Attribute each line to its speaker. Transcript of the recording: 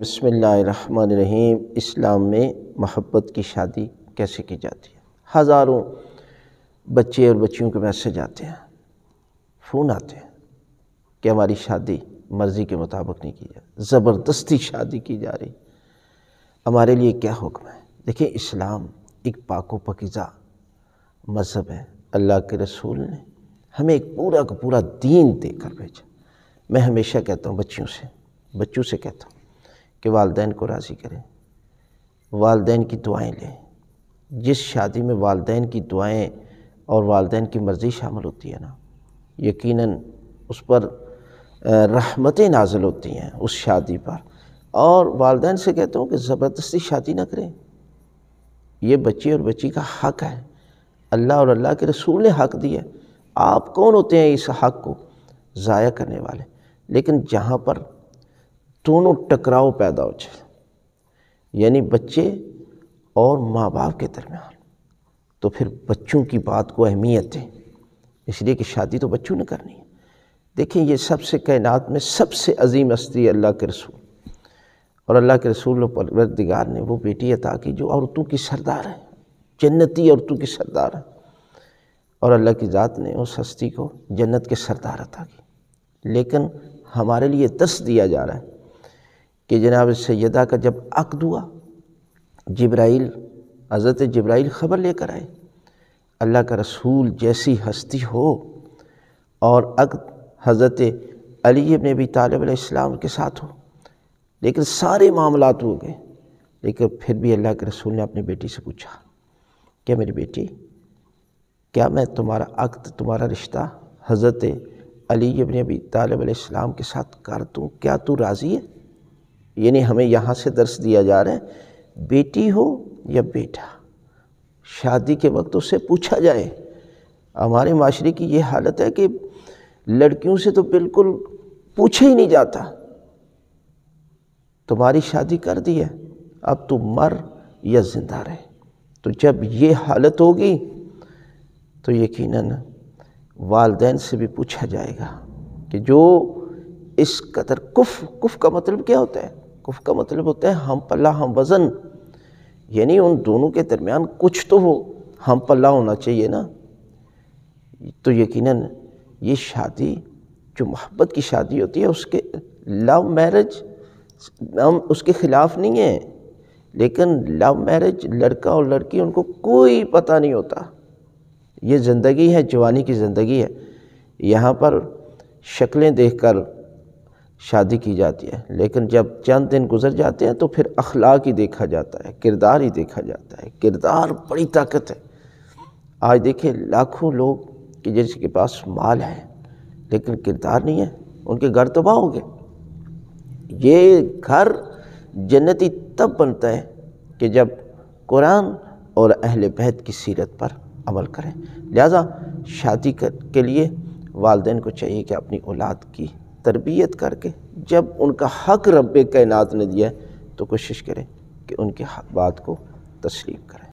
Speaker 1: بسم اللہ الرحمن الرحیم۔ اسلام میں محبت کی شادی کیسے کی جاتی ہے؟ ہزاروں بچے اور بچیوں کے میسج آتے ہیں، فون آتے ہیں کہ ہماری شادی مرضی کے مطابق نہیں کی جاتی، زبردستی شادی کی جا رہی۔ ہمارے لیے کیا حکم ہے؟ دیکھیں، اسلام ایک پاک و پاکیزہ مذہب ہے۔ اللہ کے رسول نے ہمیں ایک پورا کا پورا دین دے کر بھیجا۔ میں ہمیشہ کہتا ہوں بچوں سے کہتا ہوں کہ والدین کو راضی کریں، والدین کی دعائیں لیں۔ جس شادی میں والدین کی دعائیں اور والدین کی مرضی شامل ہوتی ہے نا، یقیناً اس پر رحمتیں نازل ہوتی ہیں اس شادی پر۔ اور والدین سے کہتا ہوں کہ زبردستی شادی نہ کریں، یہ بچے اور بچی کا حق ہے، اللہ اور اللہ کے رسول نے حق دیا ہے۔ آپ کون ہوتے ہیں اس حق کو ضائع کرنے والے؟ لیکن جہاں پر دونوں ٹکراؤ پیدا ہو جائے، یعنی بچے اور ماں باپ کے درمیان، تو پھر بچوں کی بات کو اہمیت دیں، اس لیے کہ شادی تو بچوں نے کرنی ہے۔ دیکھیں، یہ سب سے کائنات میں سب سے عظیم ہستی ہے اللہ کے رسول، اور اللہ کے رسول پروردگار نے وہ بیٹی عطا کی جو عورتوں کی سردار ہے، جنتی عورتوں کی سردار ہے، اور اللہ کی ذات نے اس ہستی کو جنت کے سردار عطا کی۔ لیکن ہمارے لیے درس دیا جا رہا ہے کہ جناب سیدہ کا جب عقد ہوا، حضرت جبرائیل خبر لے کر آئے، اللہ کا رسول جیسی ہستی ہو اور عقد حضرت علی ابن ابی طالب علیہ السلام کے ساتھ ہو، لیکن سارے معاملات ہو گئے، لیکن پھر بھی اللہ کے رسول نے اپنی بیٹی سے پوچھا کہ میری بیٹی، کیا میں تمہارا عقد، تمہارا رشتہ حضرت علی ابن ابی طالب علیہ السلام کے ساتھ کر دوں، کیا تو راضی ہے؟ یعنی ہمیں یہاں سے درس دیا جا رہا ہے، بیٹی ہو یا بیٹا، شادی کے وقت اس سے پوچھا جائے۔ ہمارے معاشرے کی یہ حالت ہے کہ لڑکیوں سے تو بالکل پوچھا ہی نہیں جاتا، تمہاری شادی کر دی ہے، اب تو مر یا زندہ رہے۔ تو جب یہ حالت ہوگی تو یقیناً والدین سے بھی پوچھا جائے گا کہ جو اس قدر کف کا مطلب کیا ہوتا ہے؟ کف کا مطلب ہوتا ہے ہم پلہ ہم وزن، یعنی ان دونوں کے درمیان کچھ تو ہو، ہم پلہ ہونا چاہیے نا۔ تو یقیناً یہ شادی جو محبت کی شادی ہوتی ہے، اس کے لو میرج ہم اس کے خلاف نہیں ہیں، لیکن لو میرج لڑکا اور لڑکی ان کو کوئی پتہ نہیں ہوتا، یہ زندگی ہے، جوانی کی زندگی ہے، یہاں پر شکلیں دیکھ کر شادی کی جاتی ہے، لیکن جب چند دن گزر جاتے ہیں تو پھر اخلاق ہی دیکھا جاتا ہے، کردار ہی دیکھا جاتا ہے۔ کردار بڑی طاقت ہے۔ آج دیکھیں لاکھوں لوگ کہ جس کے پاس مال ہے لیکن کردار نہیں ہے، ان کے گھر تباہ ہو گئے۔ یہ گھر جنتی تب بنتا ہے کہ جب قرآن اور اہل بیت کی سیرت پر عمل کریں۔ لہذا شادی کے لیے والدین کو چاہیے کہ اپنی اولاد کی تربیت کر کے، جب ان کا حق رب کائنات نے دیا ہے تو کوشش کریں کہ ان کے بات کو تسلیم کریں۔